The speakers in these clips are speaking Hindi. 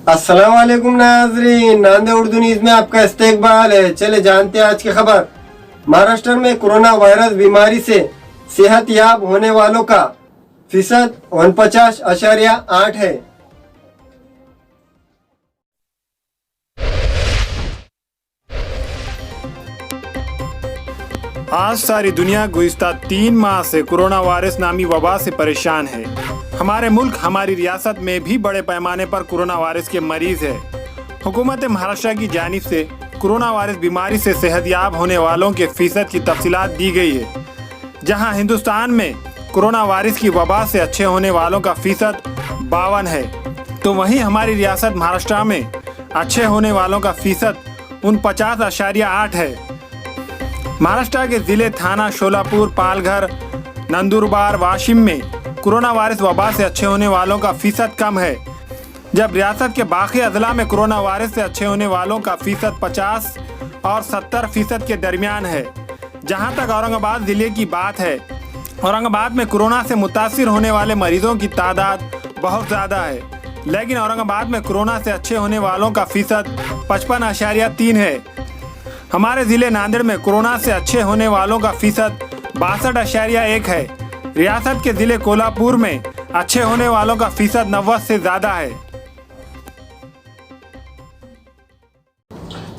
अस्सलाम वालेकुम नाजरीन, नांदे उर्दू न्यूज में आपका इस्तकबाल है। चले जानते हैं आज की खबर। महाराष्ट्र में कोरोना वायरस बीमारी से सेहतयाब होने वालों का फीसद 49.8 है। आज सारी दुनिया गुज़िश्ता 3 माह से कोरोना वायरस नामी वबा से परेशान है। हमारे मुल्क हमारी रियासत में भी बड़े पैमाने पर कोरोना वायरस के मरीज है। हुकूमत महाराष्ट्र की जानिब से कोरोना वायरस बीमारी से सेहतयाब होने वालों के फीसद की तफसीलात दी गई है। जहां हिंदुस्तान में कोरोना वायरस की वबा से अच्छे होने वालों का फीसद 52 है, तो वहीं हमारी रियासत महाराष्ट्र में अच्छे होने वालों का फीसद 49.8 है। महाराष्ट्र के जिले थाना शोलापुर, पालघर, नंदुरबार, वाशिम में कोरोना वायरस वबा से अच्छे होने वालों का फीसद कम है, जब रियासत के बाकी अजला में कोरोना वायरस से अच्छे होने वालों का फीसद 50 और 70% के दरमियान है। जहां तक औरंगाबाद जिले की बात है, औरंगाबाद में कोरोना से मुतासिर होने वाले मरीजों की तादाद बहुत ज़्यादा है, लेकिन औरंगाबाद में कोरोना से अच्छे होने वालों का फीसद 55.3 है। हमारे ज़िले नांदेड़ में कोरोना से अच्छे होने वालों का फीसद 62.1 है। रियासत के ज़िले कोल्हापुर में अच्छे होने वालों का फीसद 90 से ज़्यादा है।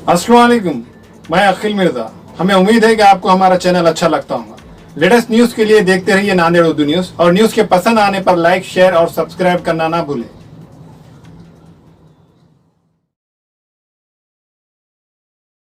अस्सलाम वालेकुम, मैं अखिल मिर्जा। हमें उम्मीद है कि आपको हमारा चैनल अच्छा लगता होगा। लेटेस्ट न्यूज़ के लिए देखते रहिए नांदेड़ उर्दू न्यूज़, और न्यूज़ के पसंद आने पर लाइक, शेयर और सब्सक्राइब करना ना भूलें।